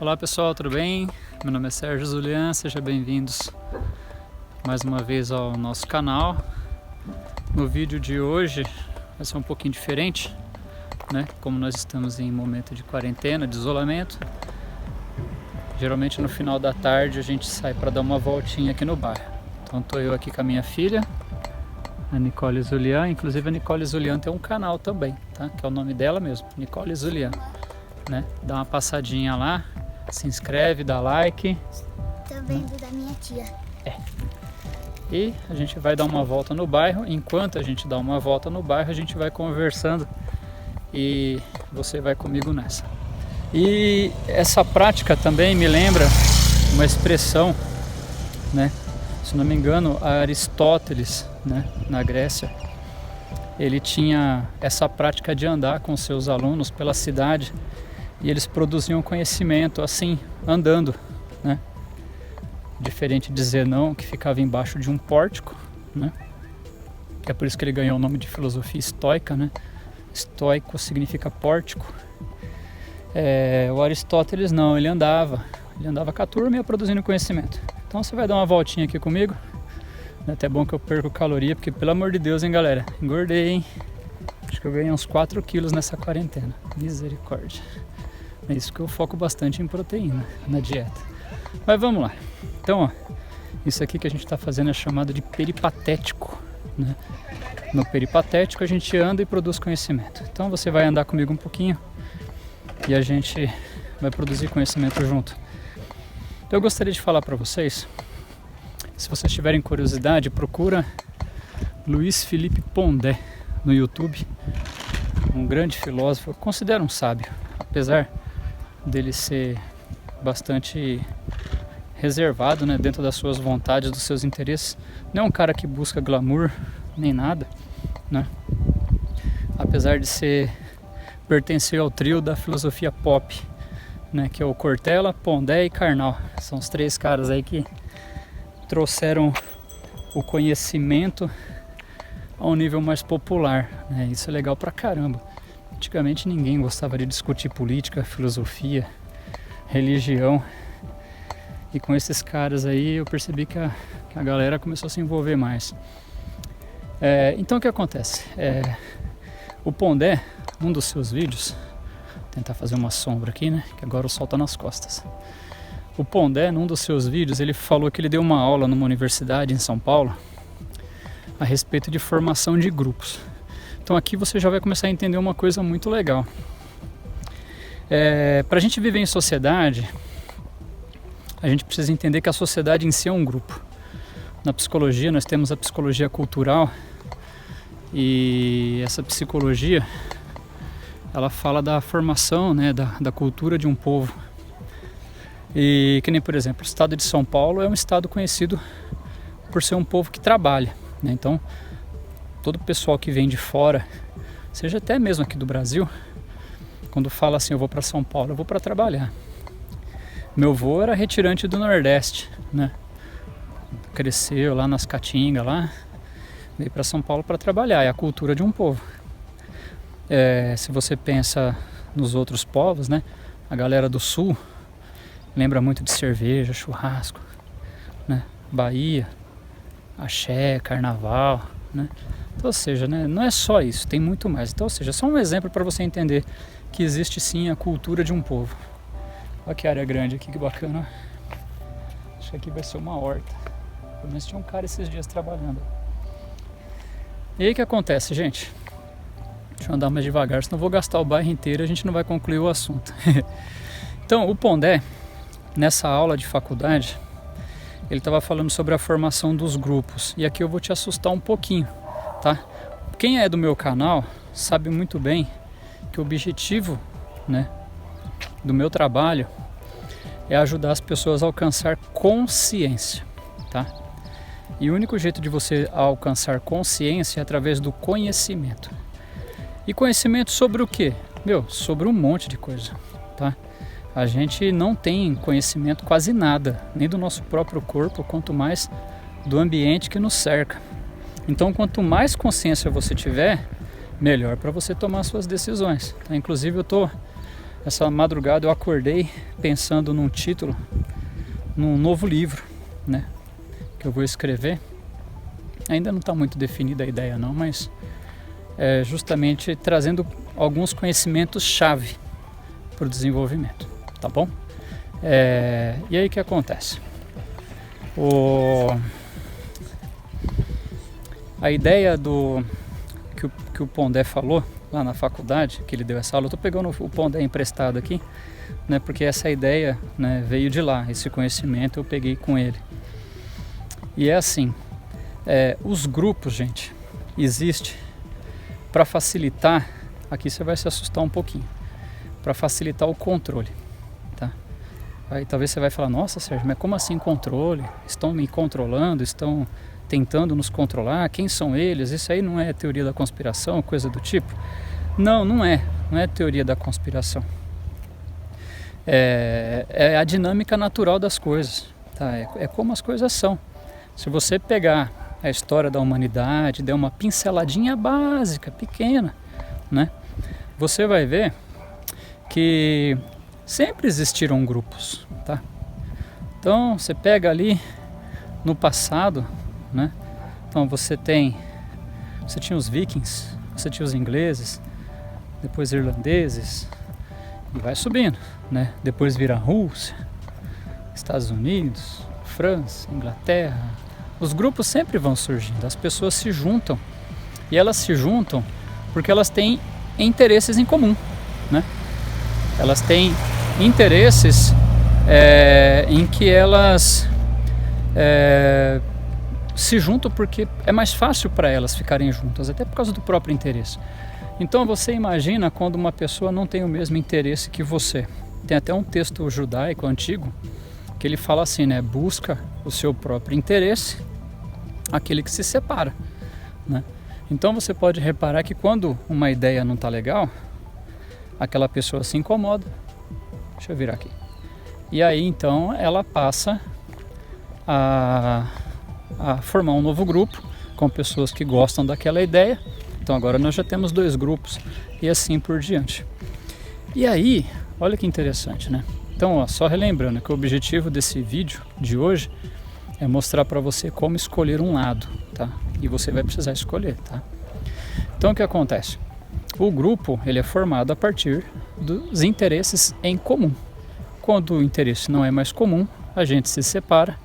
Olá pessoal, tudo bem? Meu nome é Sérgio Zulian, sejam bem-vindos mais uma vez ao nosso canal. No vídeo de hoje vai ser um pouquinho diferente, né? Como nós estamos em momento de quarentena, de isolamento, geralmente no final da tarde a gente sai para dar uma voltinha aqui no bairro. Então estou eu aqui com a minha filha, a Nicole Zulian. Inclusive a Nicole Zulian tem um canal também, tá? Que é o nome dela mesmo, Nicole Zulian, né? Dá uma passadinha lá, se inscreve, dá like. Tô vendo da minha tia. E a gente vai dar uma volta no bairro. Enquanto a gente dá uma volta no bairro, a gente vai conversando e você vai comigo nessa. E essa prática também me lembra uma expressão, né? Se não me engano, Aristóteles, né, na Grécia, ele tinha essa prática de andar com seus alunos pela cidade e eles produziam conhecimento assim, andando, né? Diferente de Zenão, que ficava embaixo de um pórtico, né? Que é por isso que ele ganhou o nome de filosofia estoica, né? Estoico significa pórtico. O Aristóteles não, ele andava com a turma e ia produzindo conhecimento. Então você vai dar uma voltinha aqui comigo. É até bom que eu perco caloria, porque pelo amor de Deus, hein, galera? Engordei, hein? Acho que eu ganhei uns 4 quilos nessa quarentena. Misericórdia. É isso que eu foco bastante em proteína na dieta. Mas vamos lá. Então, ó, isso aqui que a gente está fazendo é chamado de peripatético, né? No peripatético a gente anda e produz conhecimento. Então você vai andar comigo um pouquinho e a gente vai produzir conhecimento junto. Então, eu gostaria de falar para vocês, se vocês tiverem curiosidade, procura Luiz Felipe Pondé no YouTube, um grande filósofo, eu considero um sábio, apesar dele ser bastante reservado, né, dentro das suas vontades, dos seus interesses. Não é um cara que busca glamour nem nada, né? Apesar de pertencer ao trio da filosofia pop, né, que é o Cortella, Pondé e Karnal. São os 3 caras aí que trouxeram o conhecimento a um nível mais popular, né? Isso é legal pra caramba. Antigamente ninguém gostava de discutir política, filosofia, religião. E com esses caras aí eu percebi que a galera começou a se envolver mais. Então o que acontece? O Pondé, num dos seus vídeos, vou tentar fazer uma sombra aqui, né? Que agora o sol tá nas costas. O Pondé, num dos seus vídeos, ele falou que ele deu uma aula numa universidade em São Paulo a respeito de formação de grupos. Então aqui você já vai começar a entender uma coisa muito legal. Para a gente viver em sociedade, a gente precisa entender que a sociedade em si é um grupo. Na psicologia nós temos a psicologia cultural e essa psicologia ela fala da formação, né, da cultura de um povo. E que nem, por exemplo, o estado de São Paulo é um estado conhecido por ser um povo que trabalha, né? Então todo o pessoal que vem de fora, seja até mesmo aqui do Brasil, quando fala assim, eu vou para São Paulo, eu vou para trabalhar. Meu avô era retirante do Nordeste, né? Cresceu lá nas Caatingas, lá, veio para São Paulo para trabalhar. É a cultura de um povo. Se você pensa nos outros povos, né? A galera do Sul lembra muito de cerveja, churrasco, né? Bahia, axé, carnaval, né? Então, ou seja, né, não é só isso, tem muito mais. Então, ou seja, só um exemplo para você entender que existe sim a cultura de um povo. Olha que área grande aqui, que bacana. Acho que aqui vai ser uma horta. Pelo menos tinha um cara esses dias trabalhando. E aí o que acontece, gente? Deixa eu andar mais devagar, senão eu vou gastar o bairro inteiro e a gente não vai concluir o assunto. Então, o Pondé, nessa aula de faculdade, ele estava falando sobre a formação dos grupos. E aqui eu vou te assustar um pouquinho, tá? Quem é do meu canal sabe muito bem que o objetivo, né, do meu trabalho é ajudar as pessoas a alcançar consciência, tá? E o único jeito de você alcançar consciência é através do conhecimento. E conhecimento sobre o quê? Sobre um monte de coisa, tá? A gente não tem conhecimento quase nada, nem do nosso próprio corpo, quanto mais do ambiente que nos cerca. Então, quanto mais consciência você tiver, melhor para você tomar suas decisões. Tá? Inclusive, eu estou essa madrugada eu acordei pensando num título, num novo livro, né, que eu vou escrever. Ainda não está muito definida a ideia não, mas é justamente trazendo alguns conhecimentos-chave para o desenvolvimento, tá bom? E aí o que acontece? A ideia que o Pondé falou lá na faculdade, que ele deu essa aula, eu estou pegando o Pondé emprestado aqui, né, porque essa ideia, né, veio de lá, esse conhecimento eu peguei com ele. E é assim, os grupos, gente, existe para facilitar, aqui você vai se assustar um pouquinho, para facilitar o controle, tá? Aí talvez você vai falar, nossa Sérgio, mas como assim controle? Estão me controlando, estão tentando nos controlar, quem são eles? Isso aí não é teoria da conspiração, coisa do tipo? Não, não é teoria da conspiração. É a dinâmica natural das coisas, tá? É como as coisas são. Se você pegar a história da humanidade, der uma pinceladinha básica, pequena, né? Você vai ver que sempre existiram grupos, tá? Então você pega ali no passado, né? Então você tinha os vikings, você tinha os ingleses, depois irlandeses, e vai subindo, né? Depois vira Rússia, Estados Unidos, França, Inglaterra. Os grupos sempre vão surgindo, as pessoas se juntam, e elas se juntam porque elas têm interesses em comum, né? Elas têm interesses em que elas se juntam porque é mais fácil para elas ficarem juntas, até por causa do próprio interesse. Então você imagina quando uma pessoa não tem o mesmo interesse que você. Tem até um texto judaico antigo que ele fala assim, né? Busca o seu próprio interesse, aquele que se separa, né? Então você pode reparar que quando uma ideia não está legal, aquela pessoa se incomoda. Deixa eu virar aqui. E aí então ela passa a formar um novo grupo com pessoas que gostam daquela ideia. Então agora nós já temos 2 grupos e assim por diante. E aí, olha que interessante, né? Então, ó, só relembrando que o objetivo desse vídeo de hoje é mostrar para você como escolher um lado, tá? E você vai precisar escolher, tá? Então o que acontece? O grupo ele é formado a partir dos interesses em comum. Quando o interesse não é mais comum, a gente se separa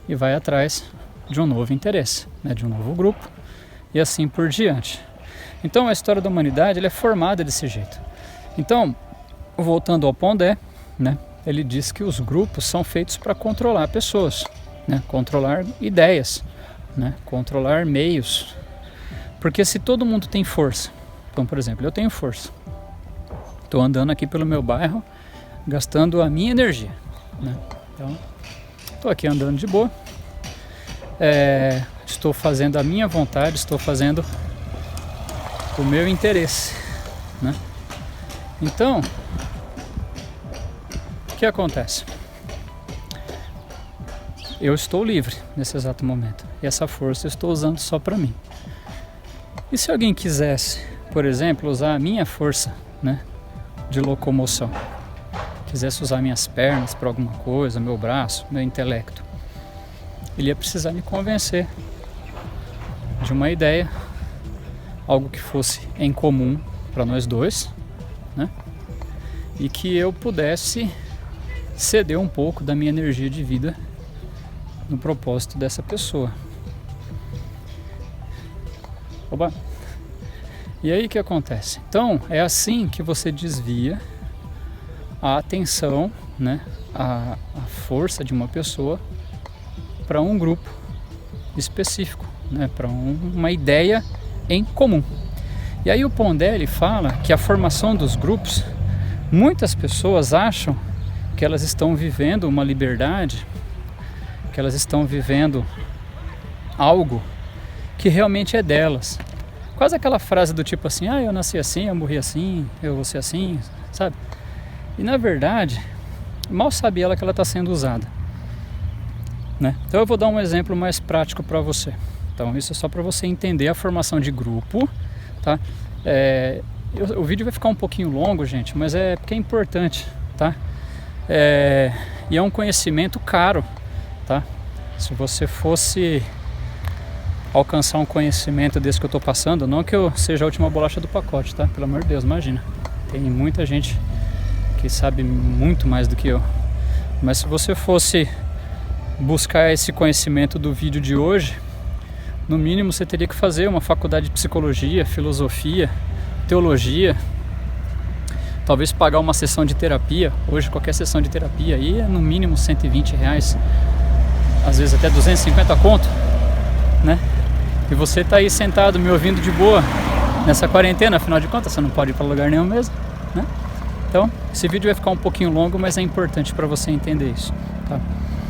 e vai atrás de um novo interesse, né? De um novo grupo e assim por diante. Então a história da humanidade ela é formada desse jeito. Então, voltando ao Pondé, né? Ele diz que os grupos são feitos para controlar pessoas, né? Controlar ideias, né? Controlar meios. Porque se todo mundo tem força, então por exemplo, eu tenho força, estou andando aqui pelo meu bairro, gastando a minha energia, né? Então, estou aqui andando de boa, estou fazendo a minha vontade, estou fazendo o meu interesse, né? Então, o que acontece? Eu estou livre nesse exato momento e essa força eu estou usando só para mim. E se alguém quisesse, por exemplo, usar a minha força, né, de locomoção, quisesse usar minhas pernas para alguma coisa, meu braço, meu intelecto, ele ia precisar me convencer de uma ideia, algo que fosse em comum para nós dois, né, e que eu pudesse ceder um pouco da minha energia de vida no propósito dessa pessoa. Oba! E aí o que acontece? Então é assim que você desvia a atenção, né, a força de uma pessoa para um grupo específico, né, para uma ideia em comum. E aí o Pondé ele fala que a formação dos grupos, muitas pessoas acham que elas estão vivendo uma liberdade, que elas estão vivendo algo que realmente é delas. Quase aquela frase do tipo assim, eu nasci assim, eu morri assim, eu vou ser assim, sabe? E na verdade, mal sabe ela que ela está sendo usada, né? Então eu vou dar um exemplo mais prático para você. Então isso é só para você entender a formação de grupo, tá? O vídeo vai ficar um pouquinho longo, gente, mas é porque é importante, tá? E é um conhecimento caro, tá? Se você fosse alcançar um conhecimento desse que eu estou passando, não que eu seja a última bolacha do pacote, tá? Pelo amor de Deus, imagina. Tem muita gente que sabe muito mais do que eu. Mas se você fosse buscar esse conhecimento do vídeo de hoje, no mínimo você teria que fazer uma faculdade de psicologia, filosofia, teologia, talvez pagar uma sessão de terapia. Hoje qualquer sessão de terapia aí é no mínimo R$120, às vezes até 250 conto, né? E você tá aí sentado me ouvindo de boa nessa quarentena, afinal de contas você não pode ir para lugar nenhum mesmo, né? Então esse vídeo vai ficar um pouquinho longo, mas é importante para você entender isso, tá?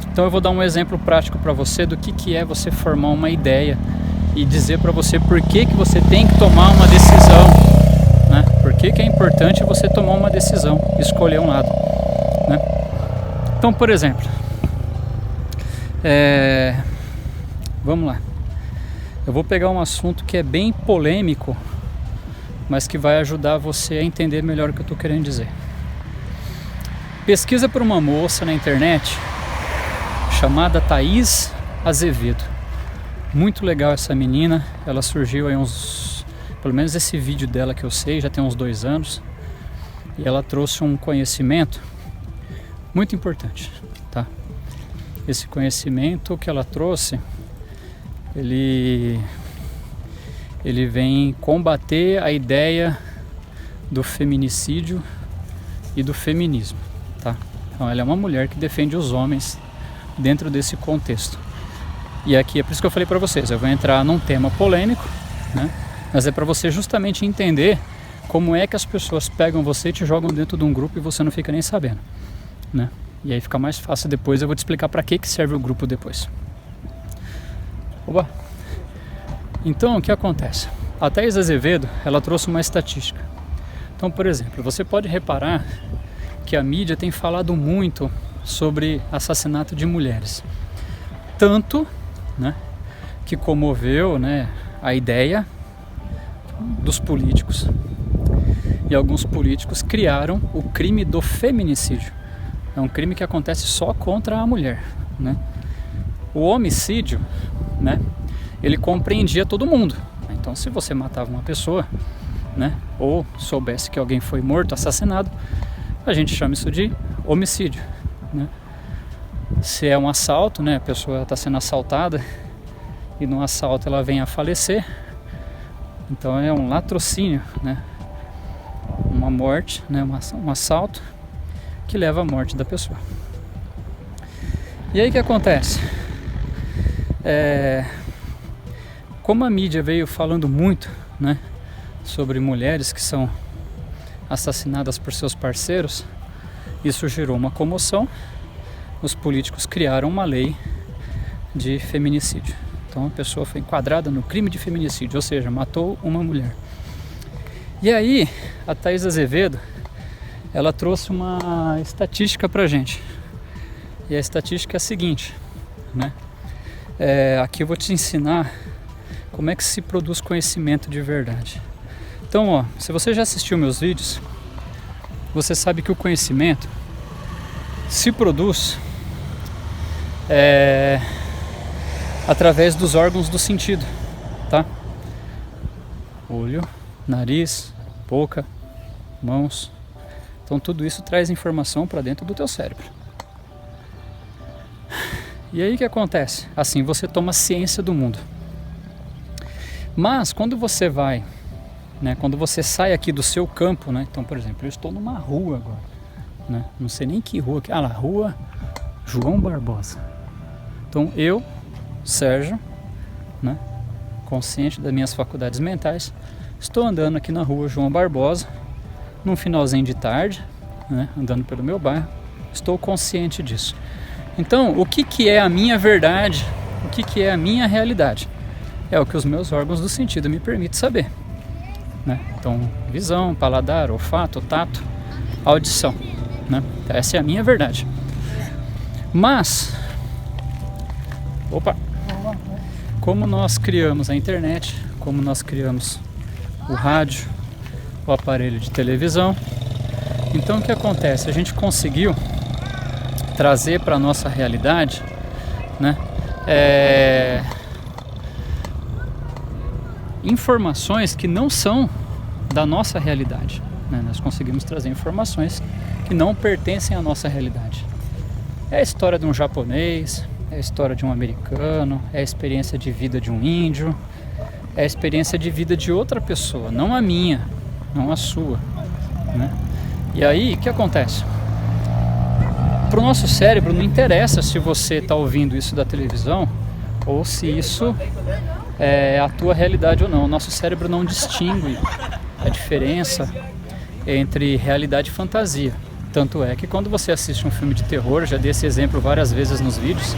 Então eu vou dar um exemplo prático para você do que é você formar uma ideia e dizer para você por que você tem que tomar uma decisão, né? Por que é importante você tomar uma decisão, escolher um lado, né? Então, por exemplo, vamos lá. Eu vou pegar um assunto que é bem polêmico, mas que vai ajudar você a entender melhor o que eu estou querendo dizer. Pesquisa por uma moça na internet chamada Thaís Azevedo. Muito legal essa menina. Ela surgiu aí pelo menos esse vídeo dela que eu sei, já tem uns 2 anos. E ela trouxe um conhecimento muito importante, tá? Esse conhecimento que ela trouxe, ele vem combater a ideia do feminicídio e do feminismo, tá? Então ela é uma mulher que defende os homens dentro desse contexto. E aqui é por isso que eu falei para vocês, eu vou entrar num tema polêmico, né? Mas é para você justamente entender como é que as pessoas pegam você e te jogam dentro de um grupo e você não fica nem sabendo, né? E aí fica mais fácil depois, eu vou te explicar para que serve o grupo depois. Oba! Então, o que acontece? A Thaís Azevedo, ela trouxe uma estatística. Então, por exemplo, você pode reparar que a mídia tem falado muito sobre assassinato de mulheres. Tanto, né, que comoveu, né, a ideia dos políticos. E alguns políticos criaram o crime do feminicídio. É um crime que acontece só contra a mulher, né? O homicídio, né, ele compreendia todo mundo. Então, se você matava uma pessoa, né, ou soubesse que alguém foi morto, assassinado, a gente chama isso de homicídio, né? Se é um assalto, né, a pessoa está sendo assaltada e no assalto ela vem a falecer, então é um latrocínio, né? Uma morte, né, um assalto que leva à morte da pessoa. E aí o que acontece? Como a mídia veio falando muito, né, sobre mulheres que são assassinadas por seus parceiros, isso gerou uma comoção. Os políticos criaram uma lei de feminicídio. Então a pessoa foi enquadrada no crime de feminicídio, ou seja, matou uma mulher. E aí a Thaís Azevedo, ela trouxe uma estatística pra gente. E a estatística é a seguinte, né? Aqui eu vou te ensinar como é que se produz conhecimento de verdade. Então, ó, se você já assistiu meus vídeos, você sabe que o conhecimento se produz através dos órgãos do sentido, tá? Olho, nariz, boca, mãos. Então tudo isso traz informação para dentro do teu cérebro. E aí o que acontece? Assim você toma ciência do mundo. Mas quando você vai, né, quando você sai aqui do seu campo, né? Então, por exemplo, eu estou numa rua agora, né? Não sei nem que rua que, lá, Rua João Barbosa. Então eu, Sérgio, né, consciente das minhas faculdades mentais, estou andando aqui na Rua João Barbosa, num finalzinho de tarde, né, andando pelo meu bairro. Estou consciente disso. Então, o que é a minha verdade? O que é a minha realidade? É o que os meus órgãos do sentido me permitem saber, né? Então, visão, paladar, olfato, tato, audição, né? Essa é a minha verdade. Mas, como nós criamos a internet, como nós criamos o rádio, o aparelho de televisão. Então o que acontece? A gente conseguiu trazer para a nossa realidade, né, informações que não são da nossa realidade, né? Nós conseguimos trazer informações que não pertencem à nossa realidade. É a história de um japonês, é a história de um americano, é a experiência de vida de um índio, é a experiência de vida de outra pessoa, não a minha, não a sua, né? E aí, o que acontece? Para o nosso cérebro não interessa se você está ouvindo isso da televisão ou se isso é a tua realidade ou não. O nosso cérebro não distingue a diferença entre realidade e fantasia. Tanto é que quando você assiste um filme de terror, já dei esse exemplo várias vezes nos vídeos,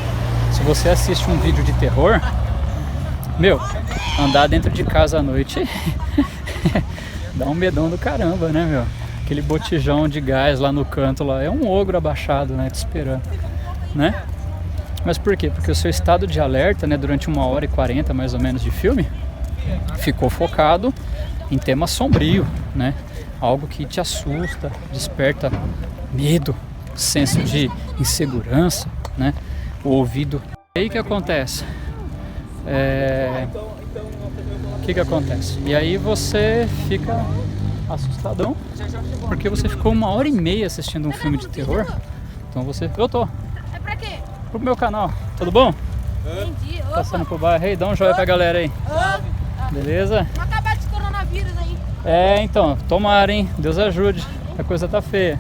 se você assiste um vídeo de terror, andar dentro de casa à noite dá um medão do caramba, né, Aquele botijão de gás lá no canto, lá é um ogro abaixado, né, te esperando, né? Mas por quê? Porque o seu estado de alerta, né, durante 1h40 mais ou menos de filme, ficou focado em tema sombrio, né? Algo que te assusta, desperta medo, senso de insegurança, né? O ouvido. E aí o que acontece? O que acontece? E aí você fica assustadão, porque você ficou 1h30 assistindo um filme de terror. Então eu tô. É pra quê? Pro meu canal. Tudo bom? Entendi. Passando pro bairro aí, dá um joinha pra galera aí. Beleza? Não acabar de coronavírus aí. Então, tomara, hein? Deus ajude. A coisa tá feia.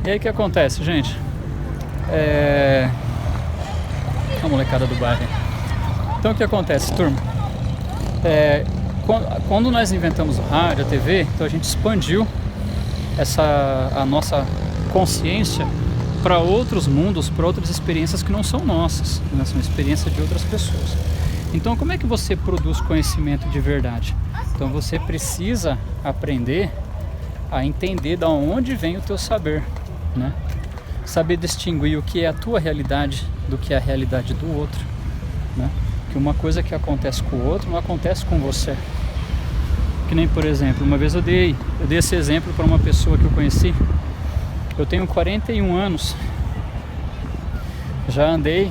E aí o que acontece, gente? A molecada do bairro. Então o que acontece, turma? Quando nós inventamos o rádio, a TV, então a gente expandiu a nossa consciência para outros mundos, para outras experiências que não são nossas, né? São experiências de outras pessoas. Então como é que você produz conhecimento de verdade? Então você precisa aprender a entender de onde vem o teu saber, né? Saber distinguir o que é a tua realidade do que é a realidade do outro, né? Que uma coisa que acontece com o outro não acontece com você. Que nem, por exemplo, uma vez eu dei esse exemplo para uma pessoa que eu conheci. Eu tenho 41 anos, já andei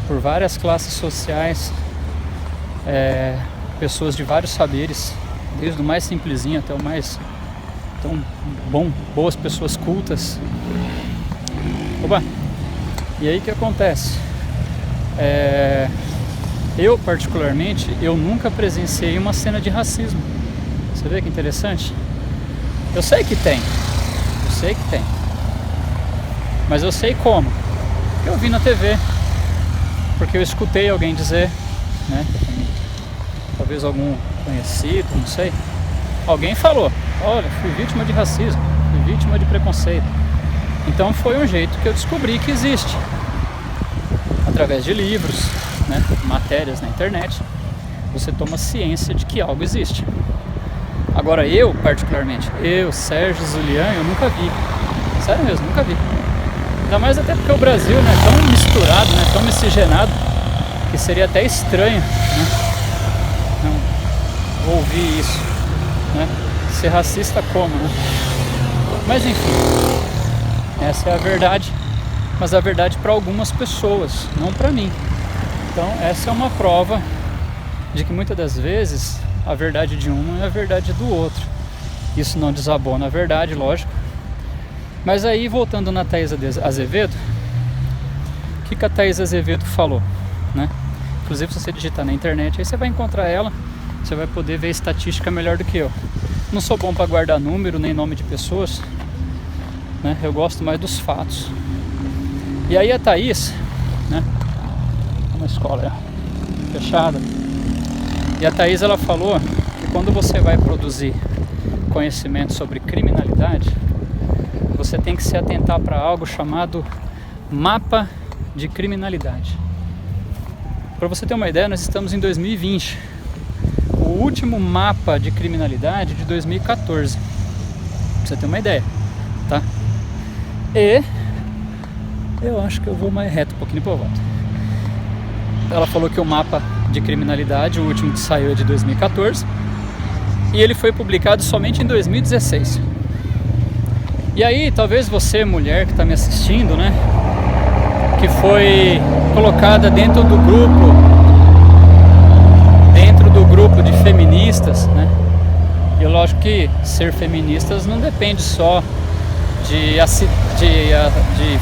por várias classes sociais, pessoas de vários saberes, desde o mais simplesinho até o mais boas pessoas cultas. Oba! E aí o que acontece? Eu particularmente, eu nunca presenciei uma cena de racismo. Você vê que interessante? Eu sei que tem, mas eu sei como. Eu vi na TV, porque eu escutei alguém dizer, né? Talvez algum conhecido, não sei. Alguém falou: olha, fui vítima de racismo, fui vítima de preconceito. Então foi um jeito que eu descobri que existe, através de livros, né, matérias na internet. Você toma ciência de que algo existe. Agora eu, particularmente, Sérgio Zulian, eu nunca vi. Sério mesmo, nunca vi. Ainda mais até porque o Brasil, né, é tão misturado, né, tão miscigenado, que seria até estranho, né, não ouvir isso, né? Ser racista como, né? Mas enfim, essa é a verdade, mas a verdade para algumas pessoas, não para mim. Então essa é uma prova de que muitas das vezes a verdade de um não é a verdade do outro. Isso não desabona a verdade, lógico. Mas aí, voltando na Thaís Azevedo, o que a Thaís Azevedo falou, né? Inclusive, se você digitar na internet, aí você vai encontrar ela, você vai poder ver estatística melhor do que eu. Não sou bom para guardar número nem nome de pessoas, né? Eu gosto mais dos fatos. E aí a Thaís, né? Uma escola fechada. E a Thaís, ela falou que quando você vai produzir conhecimento sobre criminalidade, você tem que se atentar para algo chamado mapa de criminalidade. Para você ter uma ideia, nós estamos em 2020. O último mapa de criminalidade de 2014. Pra você ter uma ideia, tá? E eu acho que eu vou mais reto um pouquinho por volta. Ela falou que o mapa de criminalidade, o último que saiu é de 2014. e ele foi publicado somente em 2016. E aí, talvez você, mulher que está me assistindo, né, que foi colocada dentro do grupo de feministas, né, e lógico que ser feministas não depende só de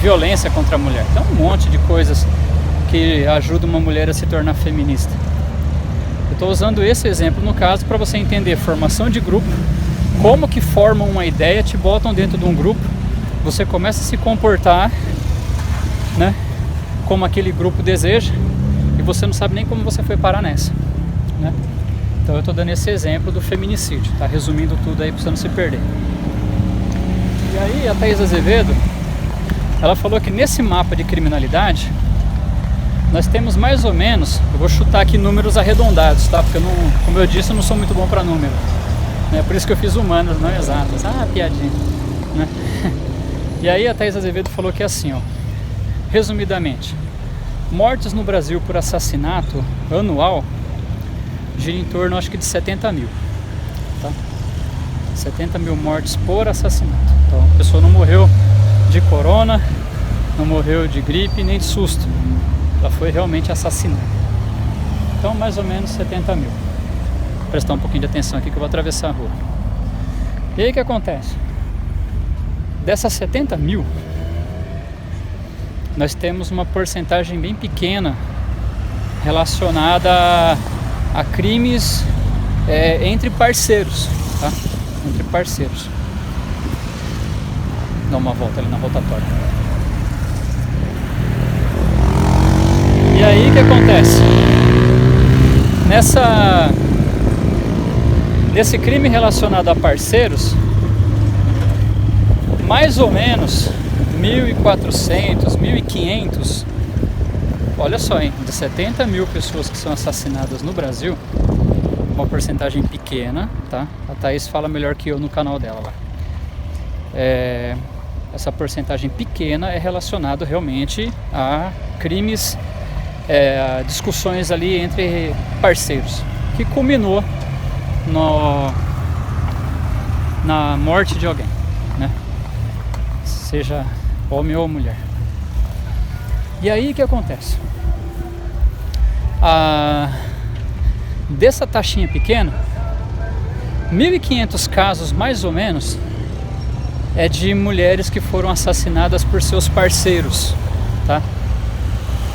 violência contra a mulher. Tem um monte de coisas que ajudam uma mulher a se tornar feminista. Eu estou usando esse exemplo no caso para você entender formação de grupo, como que formam uma ideia, te botam dentro de um grupo, você começa a se comportar, né, como aquele grupo deseja, e você não sabe nem como você foi parar nessa, né? Então eu estou dando esse exemplo do feminicídio, tá? Resumindo tudo aí para você não se perder. E aí a Thaís Azevedo, ela falou que nesse mapa de criminalidade nós temos mais ou menos, eu vou chutar aqui números arredondados, tá? Porque eu não, como eu disse, eu não sou muito bom para número, né? Por isso que eu fiz humanas, não exatas. Ah, piadinha, né? E aí a Thaís Azevedo falou que é assim, ó, resumidamente, mortes no Brasil por assassinato anual gira em torno, acho que de 70 mil, tá? 70 mil mortes por assassinato. Então a pessoa não morreu de corona, não morreu de gripe, nem de susto. Ela foi realmente assassinada. Então mais ou menos 70 mil. Vou prestar um pouquinho de atenção aqui que eu vou atravessar a rua. E aí o que acontece? Dessas 70 mil, nós temos uma porcentagem bem pequena relacionada a crimes entre parceiros, tá? Entre parceiros. Dá uma volta ali na rotatória. E aí o que acontece? Nesse crime relacionado a parceiros, mais ou menos 1.400, 1.500, olha só, hein, de 70 mil pessoas que são assassinadas no Brasil, uma porcentagem pequena, tá? A Thaís fala melhor que eu no canal dela lá. Essa porcentagem pequena é relacionada realmente a crimes, a discussões ali entre parceiros, que culminou na morte de alguém, né? Seja homem ou mulher. E aí o que acontece? Dessa taxinha pequena, 1.500 casos mais ou menos é de mulheres que foram assassinadas por seus parceiros, tá?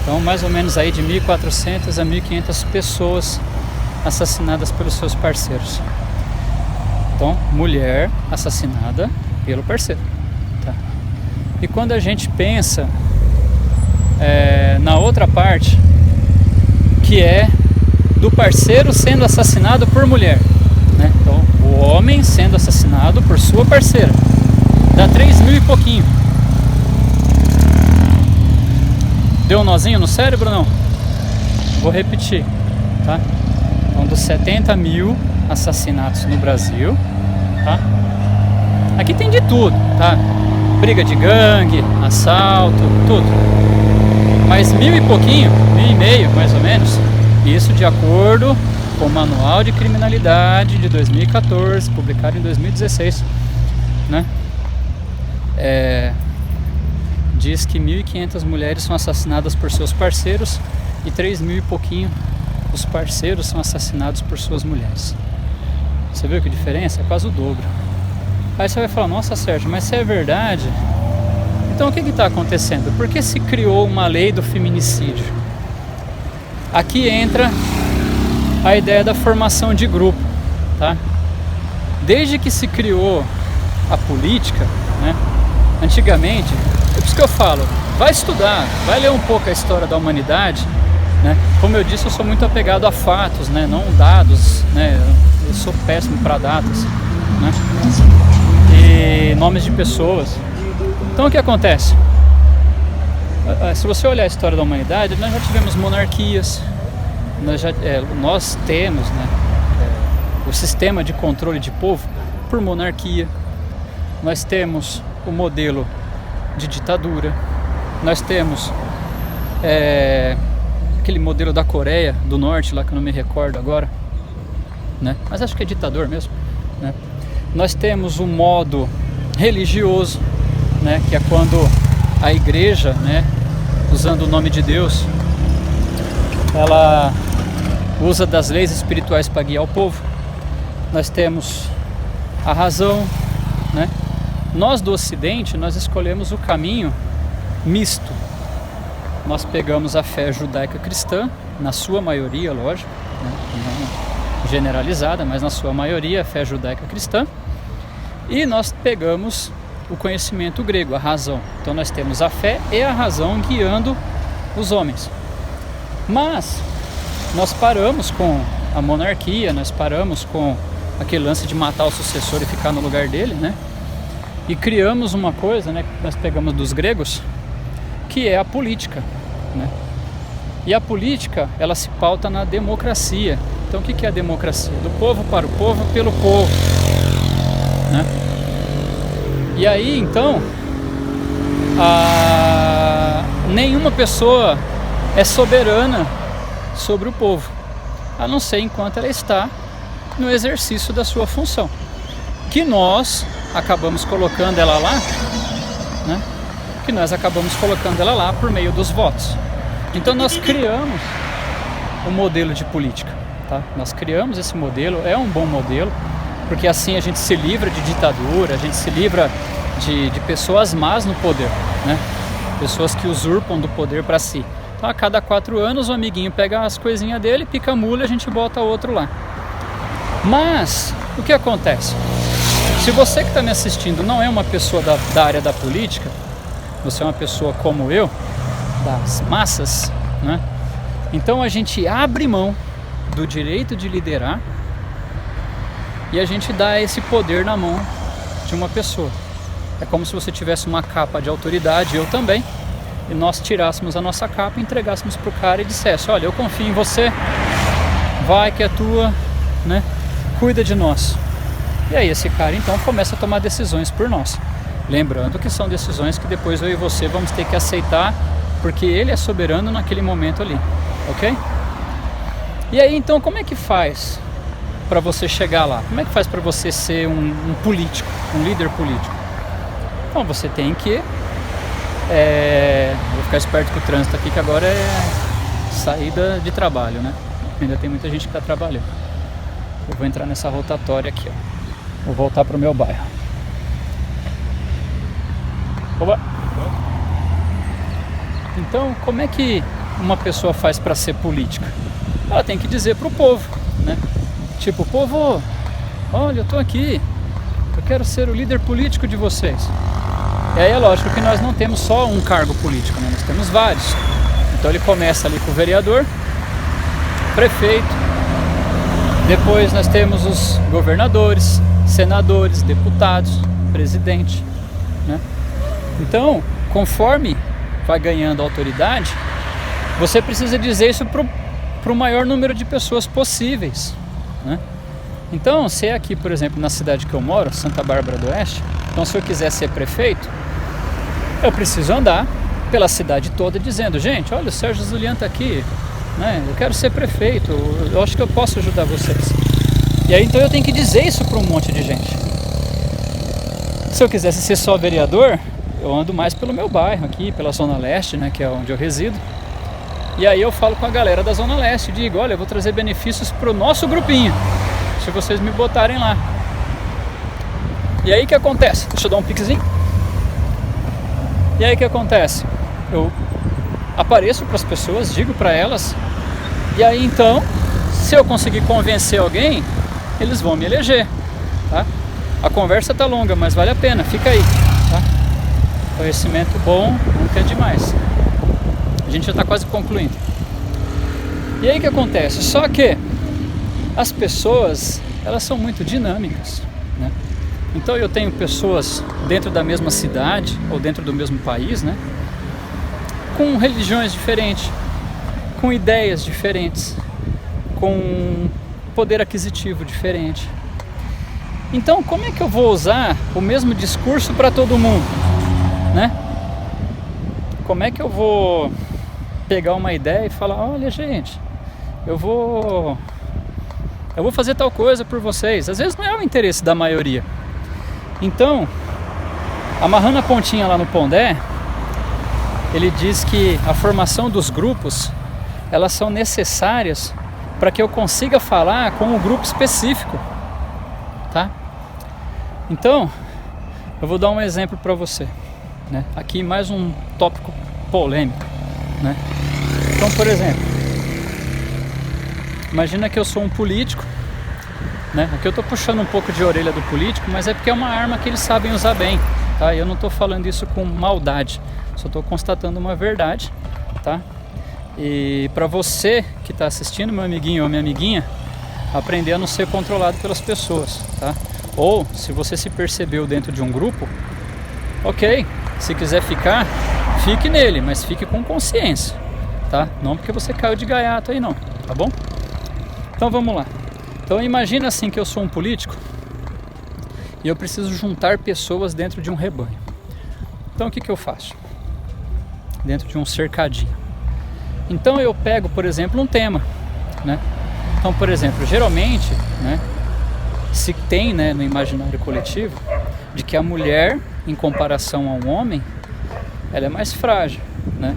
Então mais ou menos aí de 1.400 a 1.500 pessoas assassinadas pelos seus parceiros. Então mulher assassinada pelo parceiro, tá? E quando a gente pensa na outra parte, que é do parceiro sendo assassinado por mulher, né? Então o homem sendo assassinado por sua parceira, dá 3.000 e pouquinho. Deu um nozinho no cérebro, não? Vou repetir, tá? Então dos 70 mil assassinatos no Brasil, tá? Aqui tem de tudo, tá? Briga de gangue, assalto, tudo. Mas 1.000 e pouquinho, 1.500 mais ou menos, isso de acordo com o Manual de Criminalidade de 2014, publicado em 2016, né? Diz que 1.500 mulheres são assassinadas por seus parceiros e 3.000 e pouquinho os parceiros são assassinados por suas mulheres. Você viu que diferença? É quase o dobro. Aí você vai falar, nossa Sérgio, mas se é verdade, então o que está acontecendo? Por que se criou uma lei do feminicídio? Aqui entra a ideia da formação de grupo, tá? Desde que se criou a política, né? Antigamente, é por isso que eu falo, vai estudar, vai ler um pouco a história da humanidade, né? Como eu disse, eu sou muito apegado a fatos, né? Não dados, né? Eu sou péssimo para datas, né? E nomes de pessoas. Então o que acontece? Se você olhar a história da humanidade, nós já tivemos monarquias, nós temos, né, o sistema de controle de povo por monarquia, nós temos o modelo de ditadura, nós temos aquele modelo da Coreia do Norte lá que eu não me recordo agora, né? Mas acho que é ditador mesmo, né? Nós temos o modo religioso, né? Que é quando a igreja, né, usando o nome de Deus, ela usa das leis espirituais para guiar o povo. Nós temos a razão, né? Nós do Ocidente, nós escolhemos o caminho misto. Nós pegamos a fé judaica cristã, na sua maioria, lógico, né? Não generalizada, mas na sua maioria a fé judaica cristã, e nós pegamos o conhecimento grego, a razão. Então nós temos a fé e a razão guiando os homens. Mas nós paramos com a monarquia, nós paramos com aquele lance de matar o sucessor e ficar no lugar dele, né? E criamos uma coisa, né, que nós pegamos dos gregos, que é a política, né? E a política, ela se pauta na democracia. Então o que é a democracia? Do povo para o povo, pelo povo, né? E aí então nenhuma pessoa é soberana sobre o povo, a não ser enquanto ela está no exercício da sua função, que nós acabamos colocando ela lá, né? Que nós acabamos colocando ela lá por meio dos votos. Então nós criamos um modelo de política, tá? Nós criamos esse modelo, é um bom modelo, porque assim a gente se livra de ditadura, a gente se livra de pessoas más no poder, né? Pessoas que usurpam do poder para si. Então a cada 4 anos o amiguinho pega as coisinhas dele, pica a mula e a gente bota outro lá. Mas o que acontece? Se você que está me assistindo não é uma pessoa da área da política, você é uma pessoa como eu, das massas, né? Então a gente abre mão do direito de liderar e a gente dá esse poder na mão de uma pessoa. É como se você tivesse uma capa de autoridade, eu também, e nós tirássemos a nossa capa e entregássemos para o cara e dissesse: olha, eu confio em você, vai que é tua, né? Cuida de nós. E aí esse cara então começa a tomar decisões por nós. Lembrando que são decisões que depois eu e você vamos ter que aceitar, porque ele é soberano naquele momento ali, ok? E aí então como é que faz para você chegar lá? Como é que faz para você ser um político, um líder político? Então você tem que... vou ficar esperto com o trânsito aqui, que agora é saída de trabalho, né? Ainda tem muita gente que está trabalhando. Eu vou entrar nessa rotatória aqui, ó. Vou voltar para o meu bairro. Oba! Então, como é que uma pessoa faz para ser política? Ela tem que dizer para o povo, né? Tipo, povo, olha, eu estou aqui, eu quero ser o líder político de vocês. E aí é lógico que nós não temos só um cargo político, né? Nós temos vários. Então ele começa ali com o vereador, prefeito, depois nós temos os governadores, senadores, deputados, presidente, né? Então, conforme vai ganhando autoridade, você precisa dizer isso para o maior número de pessoas possíveis, né? Então, se é aqui, por exemplo, na cidade que eu moro, Santa Bárbara do Oeste, então se eu quiser ser prefeito, eu preciso andar pela cidade toda dizendo: gente, olha, o Sérgio Zulian está aqui, né? Eu quero ser prefeito, eu acho que eu posso ajudar vocês. E aí então eu tenho que dizer isso para um monte de gente. Se eu quisesse ser só vereador, eu ando mais pelo meu bairro aqui, pela Zona Leste, né, que é onde eu resido. E aí eu falo com a galera da Zona Leste, digo: olha, eu vou trazer benefícios para o nosso grupinho, se vocês me botarem lá. E aí o que acontece? Deixa eu dar um piquezinho. E aí o que acontece? Eu apareço para as pessoas, digo para elas, e aí então, se eu conseguir convencer alguém, eles vão me eleger, tá? A conversa tá longa, mas vale a pena, fica aí, tá? Conhecimento bom nunca é demais. A gente já está quase concluindo. E aí o que acontece? Só que as pessoas, elas são muito dinâmicas, né? Então eu tenho pessoas dentro da mesma cidade ou dentro do mesmo país, né, com religiões diferentes, com ideias diferentes, com poder aquisitivo diferente. Então como é que eu vou usar o mesmo discurso para todo mundo, né? Como é que eu vou pegar uma ideia e falar: olha, gente, eu vou eu vou fazer tal coisa por vocês. Às vezes não é o interesse da maioria. Então, amarrando a pontinha lá no Pondé, ele diz que a formação dos grupos, elas são necessárias para que eu consiga falar com um grupo específico, tá? Então, eu vou dar um exemplo para você, né? Aqui mais um tópico polêmico, né? Então, por exemplo, imagina que eu sou um político, né? Aqui eu estou puxando um pouco de orelha do político, mas é porque é uma arma que eles sabem usar bem, tá? Eu não estou falando isso com maldade, só estou constatando uma verdade, tá? E para você que está assistindo, meu amiguinho ou minha amiguinha, aprender a não ser controlado pelas pessoas, tá? Ou, se você se percebeu dentro de um grupo, ok, se quiser ficar, fique nele, mas fique com consciência, tá? Não porque você caiu de gaiato aí não, tá bom? Então vamos lá. Então imagina assim que eu sou um político e eu preciso juntar pessoas dentro de um rebanho. Então o que eu faço? Dentro de um cercadinho. Então eu pego, por exemplo, um tema, né? Então, por exemplo, geralmente, né, se tem, né, no imaginário coletivo de que a mulher, em comparação ao homem, ela é mais frágil, né?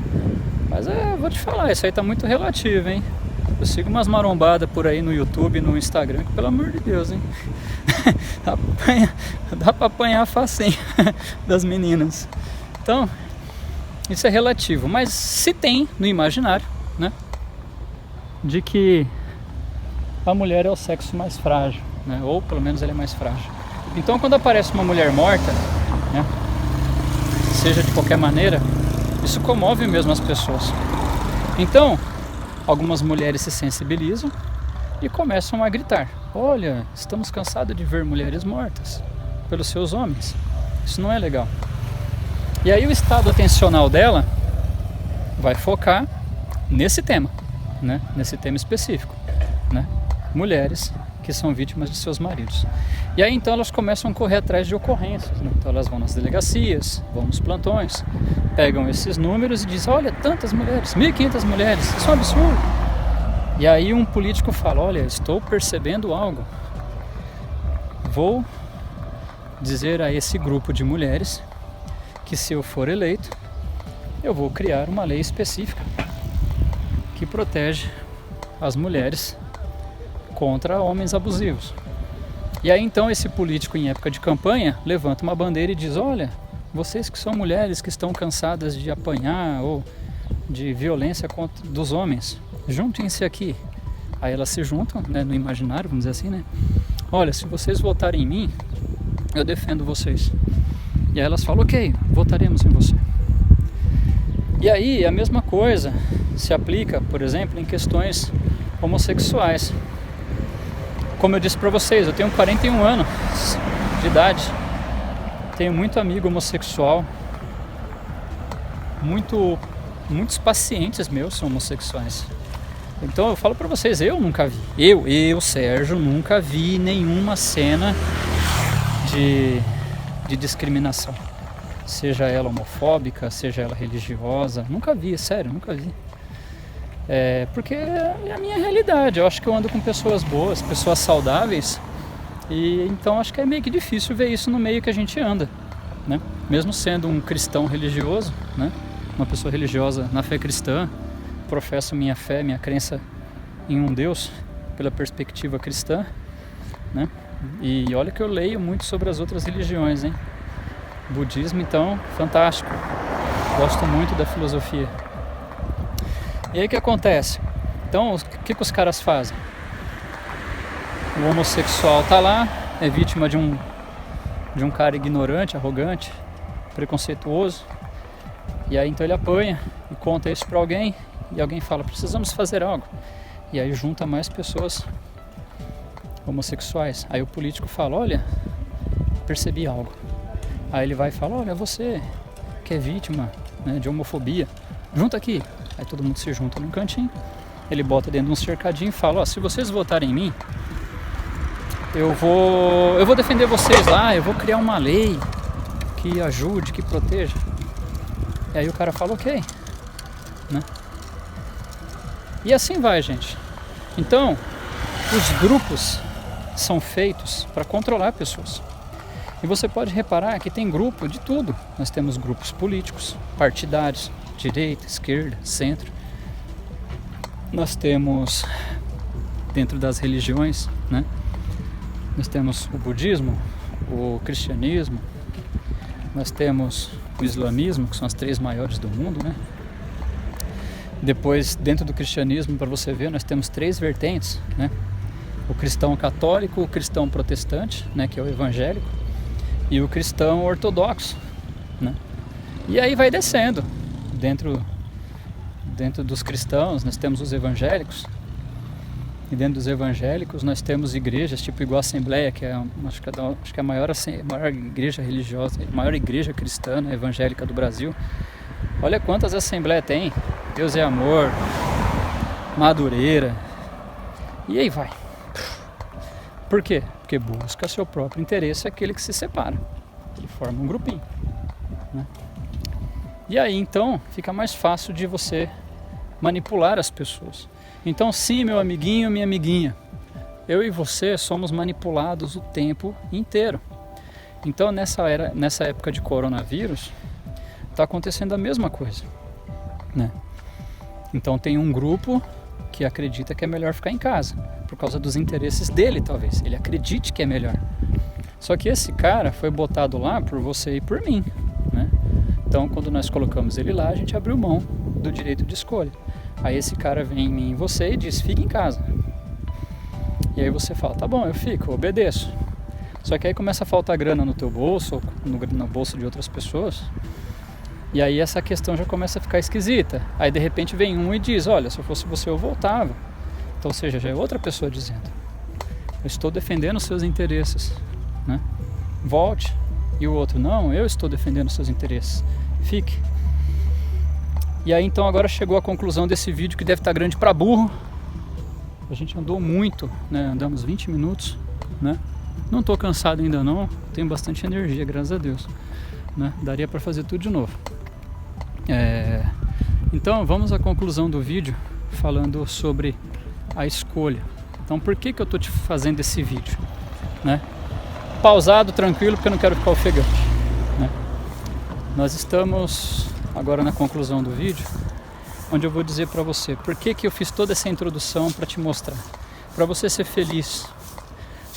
Mas vou te falar, isso aí tá muito relativo, hein? Eu sigo umas marombadas por aí no YouTube, no Instagram, que, pelo amor de Deus, hein? Dá pra apanhar facinho das meninas. Então, isso é relativo, mas se tem no imaginário, né, de que a mulher é o sexo mais frágil, né, ou pelo menos ela é mais frágil. Então quando aparece uma mulher morta, né, seja de qualquer maneira, isso comove mesmo as pessoas. Então algumas mulheres se sensibilizam e começam a gritar: olha, estamos cansados de ver mulheres mortas pelos seus homens, isso não é legal. E aí o estado atencional dela vai focar nesse tema, né? Nesse tema específico, né? Mulheres que são vítimas de seus maridos. E aí então elas começam a correr atrás de ocorrências, né? Então elas vão nas delegacias, vão nos plantões, pegam esses números e dizem: olha, tantas mulheres, 1.500 mulheres, isso é um absurdo. E aí um político fala: olha, estou percebendo algo, vou dizer a esse grupo de mulheres que se eu for eleito, eu vou criar uma lei específica que protege as mulheres contra homens abusivos. E aí então esse político, em época de campanha, levanta uma bandeira e diz: olha, vocês que são mulheres que estão cansadas de apanhar ou de violência dos homens, juntem-se aqui. Aí elas se juntam, né, no imaginário, vamos dizer assim, né? Olha, se vocês votarem em mim, eu defendo vocês. E aí elas falam: ok, votaremos em você. E aí a mesma coisa se aplica, por exemplo, em questões homossexuais. Como eu disse para vocês, eu tenho 41 anos de idade, tenho muito amigo homossexual, muitos pacientes meus são homossexuais. Então eu falo para vocês, eu nunca vi, eu, Sérgio, nunca vi nenhuma cena de discriminação, seja ela homofóbica, seja ela religiosa, nunca vi, sério, nunca vi. Porque é a minha realidade, eu acho que eu ando com pessoas boas, pessoas saudáveis, e então acho que é meio que difícil ver isso no meio que a gente anda, né? Mesmo sendo um cristão religioso, né? Uma pessoa religiosa na fé cristã, professo minha fé, minha crença em um Deus pela perspectiva cristã, né? E olha que eu leio muito sobre as outras religiões, hein? Budismo, então, fantástico. Gosto muito da filosofia. E aí o que acontece? Então, o que os caras fazem? O homossexual tá lá, é vítima de um cara ignorante, arrogante, preconceituoso. E aí então ele apanha e conta isso pra alguém, e alguém fala: precisamos fazer algo. E aí junta mais pessoas homossexuais. Aí o político fala: olha, percebi algo. Aí ele vai e fala: olha, você que é vítima, né, de homofobia, junta aqui. Aí todo mundo se junta num cantinho, ele bota dentro de um cercadinho e fala: ó, se vocês votarem em mim, eu vou defender vocês lá, eu vou criar uma lei que ajude, que proteja. E aí o cara fala: ok, né? E assim vai, gente. Então, os grupos são feitos para controlar pessoas. E você pode reparar que tem grupo de tudo. Nós temos grupos políticos, partidários, direita, esquerda, centro. Nós temos, dentro das religiões, né? Nós temos o budismo, o cristianismo, nós temos o islamismo, que são as 3 maiores do mundo, né? Depois, dentro do cristianismo, para você ver, nós temos 3 vertentes, né? O cristão católico, o cristão protestante, né, que é o evangélico, e o cristão ortodoxo, né? E aí vai descendo. Dentro dos cristãos nós temos os evangélicos, e dentro dos evangélicos nós temos igrejas tipo igual a Assembleia, que é acho que é a maior igreja religiosa, a maior igreja cristã, né, evangélica do Brasil. Olha quantas Assembleias tem. Deus é Amor, Madureira, e aí vai. Por quê? Porque busca seu próprio interesse aquele que se separa. Ele forma um grupinho, né? E aí então fica mais fácil de você manipular as pessoas. Então sim, meu amiguinho, minha amiguinha, eu e você somos manipulados o tempo inteiro. Então nessa época de coronavírus, está acontecendo a mesma coisa, né? Então tem um grupo que acredita que é melhor ficar em casa, por causa dos interesses dele talvez, ele acredite que é melhor. Só que esse cara foi botado lá por você e por mim, né? Então quando nós colocamos ele lá, a gente abriu mão do direito de escolha. Aí esse cara vem em mim e você e diz, fica em casa. E aí você fala, tá bom, eu fico, eu obedeço. Só que aí começa a faltar grana no teu bolso, ou no bolso de outras pessoas. E aí essa questão já começa a ficar esquisita. Aí de repente vem um e diz, olha, se eu fosse você eu voltava. Então, ou seja, já é outra pessoa dizendo, eu estou defendendo os seus interesses, né? Volte. E o outro, não, eu estou defendendo os seus interesses, fique. E aí então agora chegou a conclusão desse vídeo, que deve estar grande para burro. A gente andou muito, né? Andamos 20 minutos, né? Não estou cansado ainda não, tenho bastante energia, graças a Deus, né? Daria para fazer tudo de novo. Então vamos à conclusão do vídeo, falando sobre a escolha. Então por que eu estou te fazendo esse vídeo, né? Pausado, tranquilo, porque eu não quero ficar ofegante, né? Nós estamos agora na conclusão do vídeo, onde eu vou dizer para você por que eu fiz toda essa introdução, para te mostrar, para você ser feliz,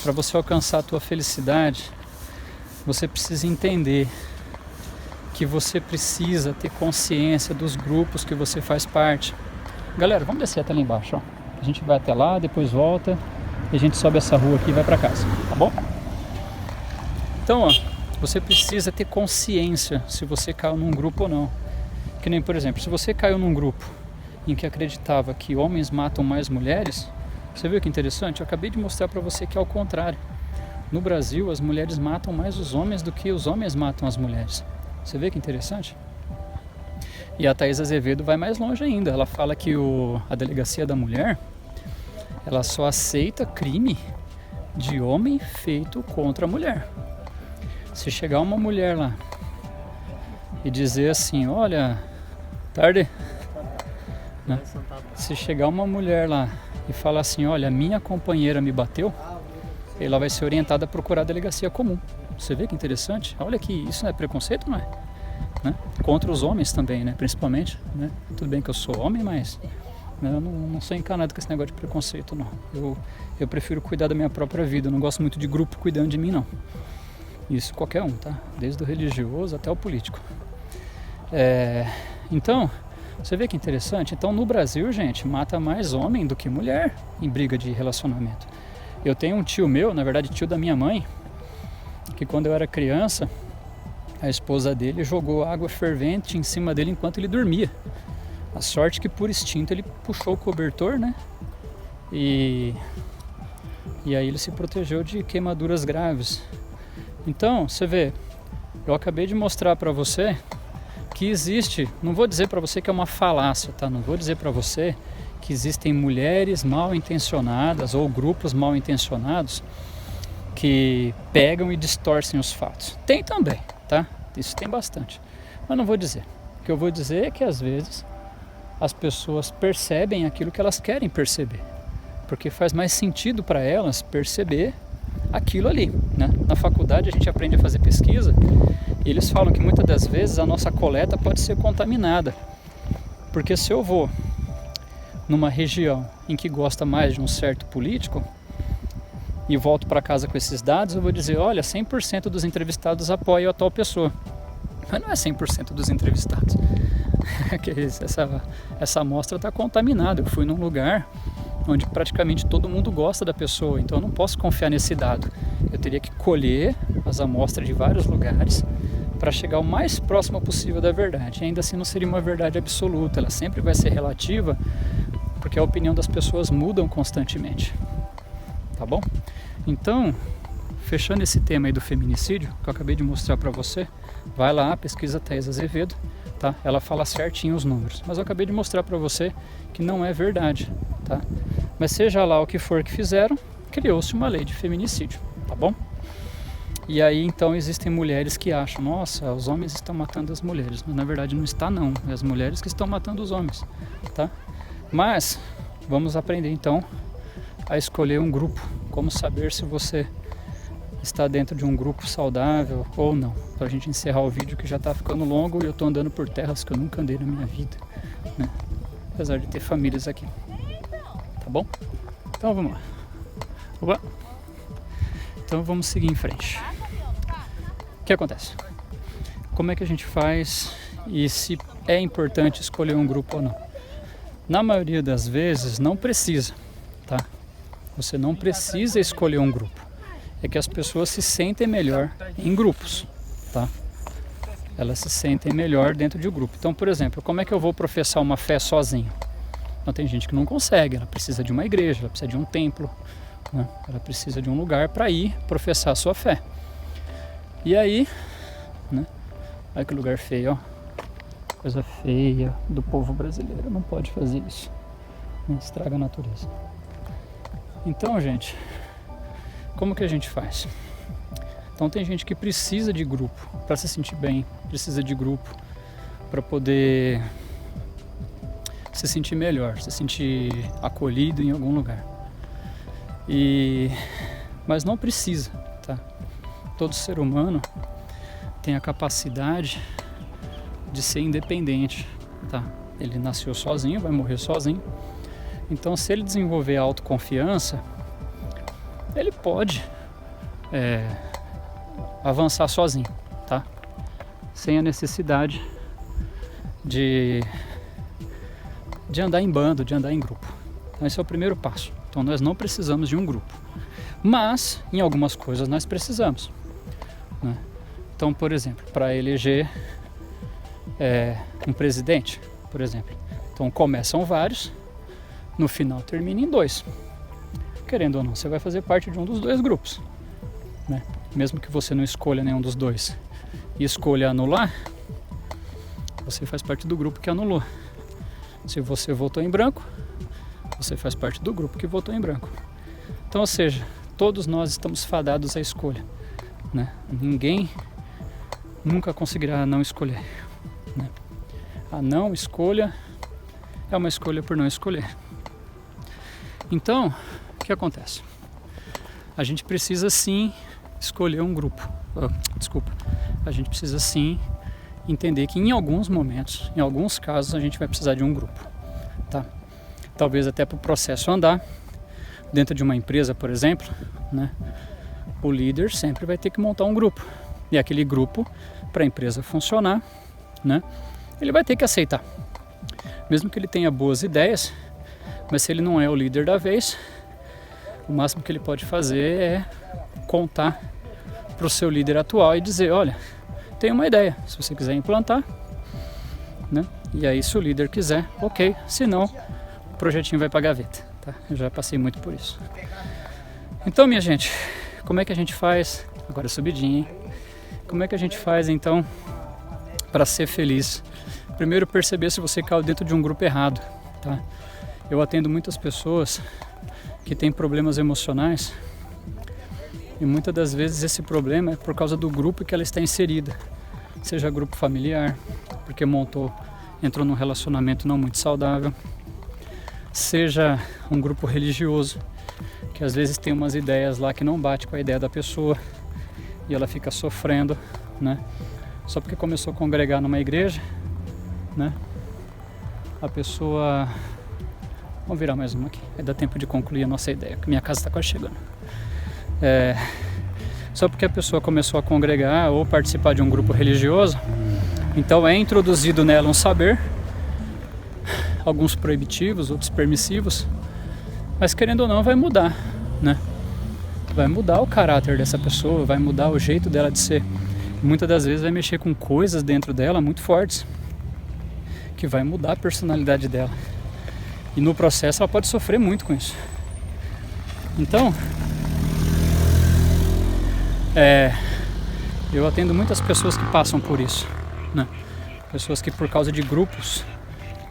para você alcançar a tua felicidade. Você precisa entender que você precisa ter consciência dos grupos que você faz parte. Galera, vamos descer até lá embaixo, ó. A gente vai até lá, depois volta e a gente sobe essa rua aqui e vai para casa, tá bom? Então, ó, você precisa ter consciência se você caiu num grupo ou não. Que nem, por exemplo, se você caiu num grupo em que acreditava que homens matam mais mulheres, você viu que interessante? Eu acabei de mostrar para você que é ao contrário. No Brasil, as mulheres matam mais os homens do que os homens matam as mulheres. Você vê que interessante? E a Thaís Azevedo vai mais longe ainda. Ela fala que a Delegacia da Mulher, ela só aceita crime de homem feito contra a mulher. Se chegar uma mulher lá e dizer assim, olha, tarde, né? Se chegar uma mulher lá e falar assim, olha, minha companheira me bateu, ela vai ser orientada a procurar a delegacia comum. Você vê que interessante? Olha que isso não é preconceito, não é? Né? Contra os homens também, né? Principalmente, né? Tudo bem que eu sou homem, mas né, eu não sou encanado com esse negócio de preconceito, não. Eu prefiro cuidar da minha própria vida, eu não gosto muito de grupo cuidando de mim, não. Isso qualquer um, tá? Desde o religioso até o político. Então, você vê que interessante? Então, no Brasil, gente, mata mais homem do que mulher em briga de relacionamento. Eu tenho um tio meu, na verdade tio da minha mãe, que quando eu era criança, a esposa dele jogou água fervente em cima dele enquanto ele dormia. A sorte que por instinto ele puxou o cobertor, né? E aí ele se protegeu de queimaduras graves. Então, você vê, eu acabei de mostrar para você que existe, não vou dizer para você que é uma falácia, tá? Não vou dizer para você que existem mulheres mal intencionadas ou grupos mal intencionados que pegam e distorcem os fatos. Tem também, tá? Isso tem bastante. Mas não vou dizer. O que eu vou dizer é que às vezes as pessoas percebem aquilo que elas querem perceber. porque faz mais sentido para elas perceber aquilo ali, né? Na faculdade a gente aprende a fazer pesquisa e eles falam que muitas das vezes a nossa coleta pode ser contaminada, porque se eu vou numa região em que gosta mais de um certo político e volto para casa com esses dados, eu vou dizer, olha, 100% dos entrevistados apoiam a tal pessoa. Mas não é 100% dos entrevistados. Essa amostra está contaminada. Eu fui num lugar onde praticamente todo mundo gosta da pessoa, então eu não posso confiar nesse dado. Eu teria que colher as amostras de vários lugares para chegar o mais próximo possível da verdade. E ainda assim não seria uma verdade absoluta, ela sempre vai ser relativa, porque a opinião das pessoas mudam constantemente. Tá bom? Então, fechando esse tema aí do feminicídio, que eu acabei de mostrar para você, vai lá, pesquisa Thaís Azevedo, tá? Ela fala certinho os números, mas eu acabei de mostrar para você que não é verdade, tá? Mas seja lá o que for que fizeram, criou-se uma lei de feminicídio, tá bom? E aí então existem mulheres que acham, nossa, os homens estão matando as mulheres, mas na verdade não está não, é as mulheres que estão matando os homens, tá? Mas vamos aprender então a escolher um grupo, como saber se você está dentro de um grupo saudável ou não, para a gente encerrar o vídeo que já está ficando longo e eu estou andando por terras que eu nunca andei na minha vida, né? Apesar de ter famílias aqui, tá bom? Então vamos lá. Opa. Então vamos seguir em frente. O que acontece? Como é que a gente faz e se é importante escolher um grupo ou não? Na maioria das vezes não precisa, tá? Você não precisa escolher um grupo. É que as pessoas se sentem melhor em grupos, tá? Elas se sentem melhor dentro de um grupo. Então, por exemplo, como é que eu vou professar uma fé sozinho? Então, tem gente que não consegue, ela precisa de uma igreja, ela precisa de um templo, né? Ela precisa de um lugar para ir professar a sua fé. E aí, né? Olha que lugar feio, ó. Coisa feia do povo brasileiro, não pode fazer isso, né? Estraga a natureza. Então, gente, como que a gente faz? Então tem gente que precisa de grupo para se sentir bem, precisa de grupo para poder se sentir melhor, se sentir acolhido em algum lugar. Mas não precisa, tá? Todo ser humano tem a capacidade de ser independente, tá? Ele nasceu sozinho, vai morrer sozinho. Então, se ele desenvolver autoconfiança, ele pode avançar sozinho, tá? Sem a necessidade de andar em bando, de andar em grupo. Então, esse é o primeiro passo. Então, nós não precisamos de um grupo. Mas, em algumas coisas, nós precisamos, né? Então, por exemplo, para eleger um presidente, por exemplo. Então, começam vários, no final termina em 2. Querendo ou não, você vai fazer parte de um dos 2 grupos, né? Mesmo que você não escolha nenhum dos 2 e escolha anular, você faz parte do grupo que anulou. Se você votou em branco, você faz parte do grupo que votou em branco. Então, ou seja, todos nós estamos fadados à escolha, né? Ninguém nunca conseguirá não escolher, né? A não escolha é uma escolha por não escolher. Então, o que acontece? A gente precisa sim escolher um grupo. A gente precisa sim entender que em alguns momentos, em alguns casos, a gente vai precisar de um grupo, tá? Talvez até para o processo andar. Dentro de uma empresa, por exemplo, né? O líder sempre vai ter que montar um grupo. E aquele grupo, para a empresa funcionar, né? Ele vai ter que aceitar. Mesmo que ele tenha boas ideias, mas se ele não é o líder da vez, o máximo que ele pode fazer é contar para o seu líder atual e dizer, olha, tem uma ideia, se você quiser implantar, né? E aí se o líder quiser, ok, se não, o projetinho vai para a gaveta, tá? Eu já passei muito por isso. Então, minha gente, como é que a gente faz, agora subidinha, hein? Como é que a gente faz então para ser feliz? Primeiro, perceber se você caiu dentro de um grupo errado, tá? Eu atendo muitas pessoas que têm problemas emocionais e muitas das vezes esse problema é por causa do grupo que ela está inserida, seja grupo familiar, porque entrou num relacionamento não muito saudável, seja um grupo religioso, que às vezes tem umas ideias lá que não bate com a ideia da pessoa e ela fica sofrendo, né? Só porque começou a congregar numa igreja, né? A pessoa... Vamos virar mais uma aqui, vai dar tempo de concluir a nossa ideia, que minha casa está quase chegando. Só porque a pessoa começou a congregar ou participar de um grupo religioso, então é introduzido nela um saber, alguns proibitivos, outros permissivos, mas querendo ou não vai mudar, né? Vai mudar o caráter dessa pessoa, vai mudar o jeito dela de ser. Muitas das vezes vai mexer com coisas dentro dela muito fortes, que vai mudar a personalidade dela. E no processo ela pode sofrer muito com isso. Então, eu atendo muitas pessoas que passam por isso, né? Pessoas que por causa de grupos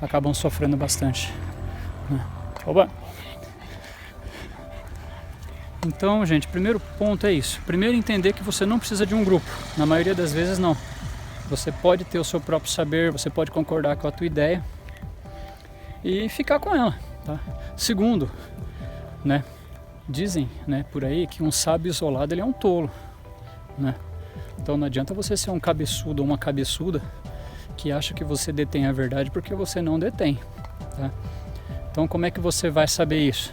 acabam sofrendo bastante, né? Oba! Então, gente, primeiro ponto é isso. Primeiro, entender que você não precisa de um grupo. Na maioria das vezes, não. Você pode ter o seu próprio saber, você pode concordar com a tua ideia e ficar com ela, tá? Segundo, né? Dizem, né, por aí que um sábio isolado ele é um tolo, né? Então não adianta você ser um cabeçudo ou uma cabeçuda que acha que você detém a verdade porque você não detém, tá? Então como é que você vai saber isso?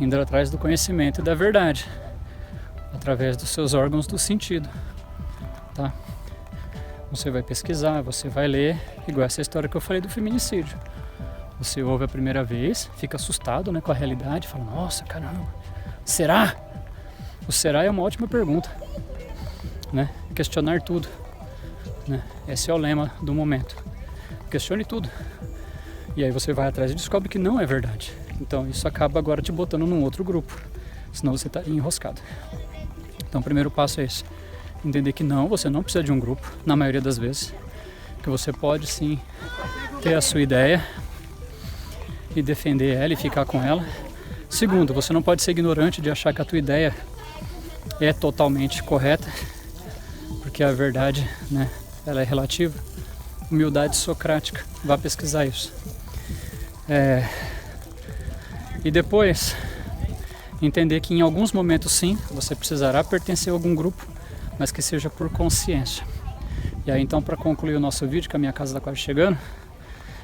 Indo atrás do conhecimento e da verdade, através dos seus órgãos do sentido, tá? Você vai pesquisar, você vai ler, igual essa história que eu falei do feminicídio. Você ouve a primeira vez, fica assustado, né, com a realidade, fala, nossa, caramba, será? O será é uma ótima pergunta, né? Questionar tudo, né? Esse é o lema do momento. Questione tudo. E aí você vai atrás e descobre que não é verdade. Então isso acaba agora te botando num outro grupo, senão você estaria enroscado. Então o primeiro passo é esse. Entender que não, você não precisa de um grupo, na maioria das vezes. Que você pode sim ter a sua ideia e defender ela e ficar com ela. Segundo, você não pode ser ignorante de achar que a tua ideia é totalmente correta, porque a verdade, né, ela é relativa. Humildade socrática, vá pesquisar isso. E depois, entender que em alguns momentos sim, você precisará pertencer a algum grupo, mas que seja por consciência. E aí então, para concluir o nosso vídeo, que a minha casa está quase chegando,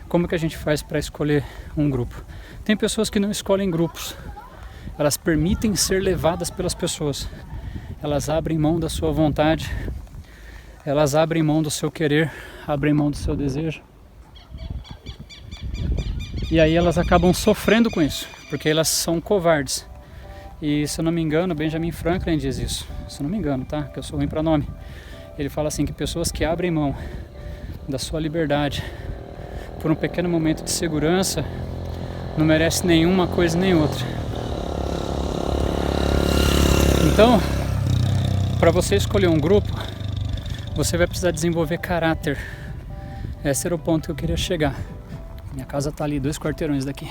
como que a gente faz para escolher um grupo? Tem pessoas que não escolhem grupos, elas permitem ser levadas pelas pessoas, elas abrem mão da sua vontade, elas abrem mão do seu querer, abrem mão do seu desejo, e aí elas acabam sofrendo com isso, porque elas são covardes. E se eu não me engano, Benjamin Franklin diz isso, se eu não me engano, tá? Que eu sou ruim para nome. Ele fala assim, que pessoas que abrem mão da sua liberdade por um pequeno momento de segurança não merece nenhuma coisa nem outra. Então, para você escolher um grupo, você vai precisar desenvolver caráter. Esse era o ponto que eu queria chegar. Minha casa tá ali 2 quarteirões daqui.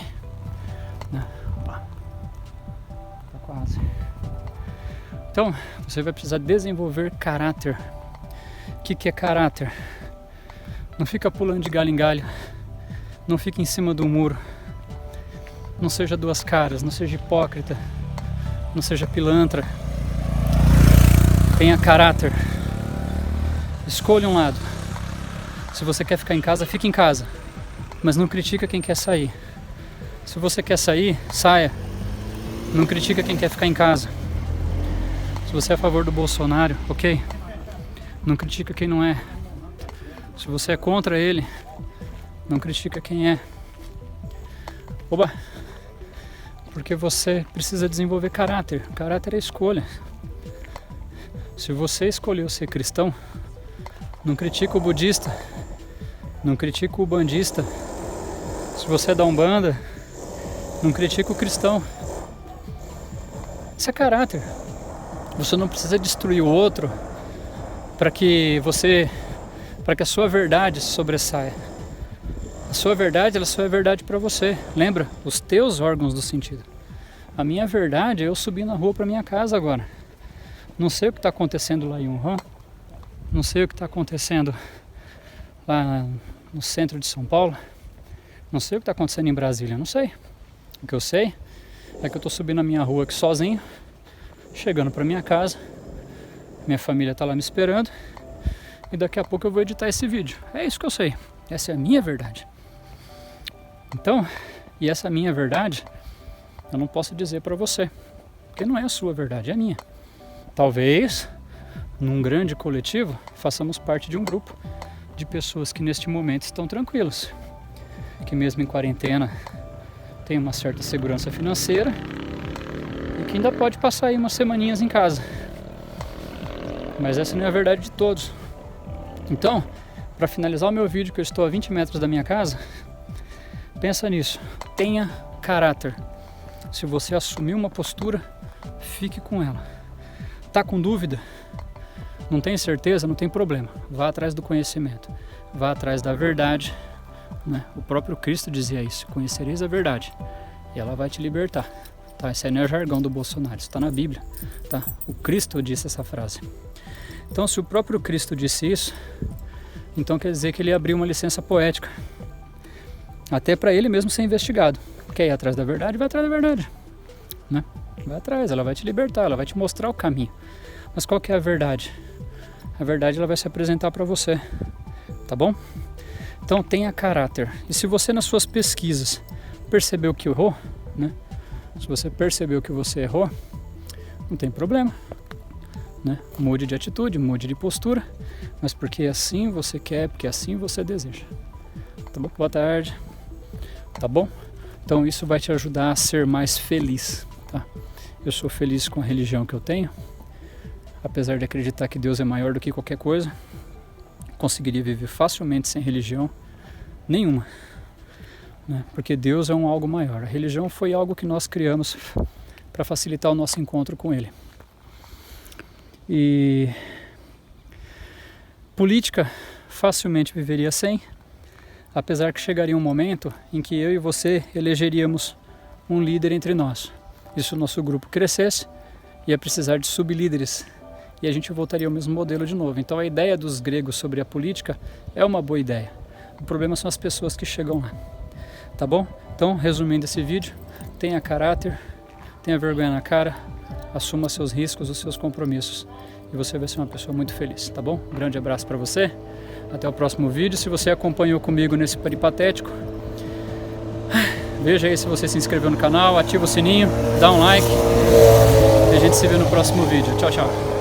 Opa. Tá quase. Então, você vai precisar desenvolver caráter. O que é caráter? Não fica pulando de galho em galho. Não fique em cima do muro. Não seja duas caras, não seja hipócrita. Não seja pilantra. Tenha caráter. Escolha um lado. Se você quer ficar em casa, fique em casa. Mas não critica quem quer sair. Se você quer sair, saia. Não critica quem quer ficar em casa. Se você é a favor do Bolsonaro, ok? Não critica quem não é. Se você é contra ele, não critica quem é. Oba! Porque você precisa desenvolver caráter. Caráter é escolha. Se você escolheu ser cristão, não critica o budista, não critica o bandista. Se você é da Umbanda, não critica o cristão. Isso é caráter. Você não precisa destruir o outro para que a sua verdade se sobressaia. A sua verdade, ela só é verdade para você. Lembra? Os teus órgãos do sentido. A minha verdade é eu subir na rua para minha casa agora. Não sei o que está acontecendo lá em Wuhan. Não sei o que está acontecendo lá no centro de São Paulo. Não sei o que está acontecendo em Brasília, não sei. O que eu sei é que eu estou subindo a minha rua aqui sozinho, chegando para minha casa, minha família está lá me esperando e daqui a pouco eu vou editar esse vídeo. É isso que eu sei, essa é a minha verdade. Então, e essa minha verdade eu não posso dizer para você, porque não é a sua verdade, é a minha. Talvez, num grande coletivo, façamos parte de um grupo de pessoas que neste momento estão tranquilos, que mesmo em quarentena tem uma certa segurança financeira e que ainda pode passar aí umas semaninhas em casa. Mas essa não é a verdade de todos. Então, para finalizar o meu vídeo, que eu estou a 20 metros da minha casa, pensa nisso, tenha caráter. Se você assumir uma postura, fique com ela. Tá com dúvida? Não tem certeza? Não tem problema. Vá atrás do conhecimento. Vá atrás da verdade. Né? O próprio Cristo dizia isso. Conhecereis a verdade. E ela vai te libertar. Tá? Esse aí não é jargão do Bolsonaro. Isso está na Bíblia. Tá? O Cristo disse essa frase. Então, se o próprio Cristo disse isso, então quer dizer que ele abriu uma licença poética. Até para ele mesmo ser investigado. Quer ir atrás da verdade? Vai atrás da verdade. Né? Vai atrás. Ela vai te libertar. Ela vai te mostrar o caminho. Mas qual que é a verdade? A verdade ela vai se apresentar para você, tá bom? Então tenha caráter. E se você nas suas pesquisas percebeu que errou, né? Se você percebeu que você errou, não tem problema, né? Mude de atitude, mude de postura, mas porque assim você quer, porque assim você deseja. Tá bom? Boa tarde. Tá bom? Então isso vai te ajudar a ser mais feliz, tá? Eu sou feliz com a religião que eu tenho. Apesar de acreditar que Deus é maior do que qualquer coisa, conseguiria viver facilmente sem religião nenhuma, né? Porque Deus é algo maior. A religião foi algo que nós criamos para facilitar o nosso encontro com Ele. E política facilmente viveria sem, apesar que chegaria um momento em que eu e você elegeríamos um líder entre nós. E se o nosso grupo crescesse, ia precisar de sublíderes. E a gente voltaria ao mesmo modelo de novo. Então a ideia dos gregos sobre a política é uma boa ideia. O problema são as pessoas que chegam lá. Tá bom? Então, resumindo esse vídeo, tenha caráter, tenha vergonha na cara, assuma seus riscos, os seus compromissos. E você vai ser uma pessoa muito feliz, tá bom? Um grande abraço para você. Até o próximo vídeo. Se você acompanhou comigo nesse peripatético, veja aí se você se inscreveu no canal, ativa o sininho, dá um like. E a gente se vê no próximo vídeo. Tchau, tchau.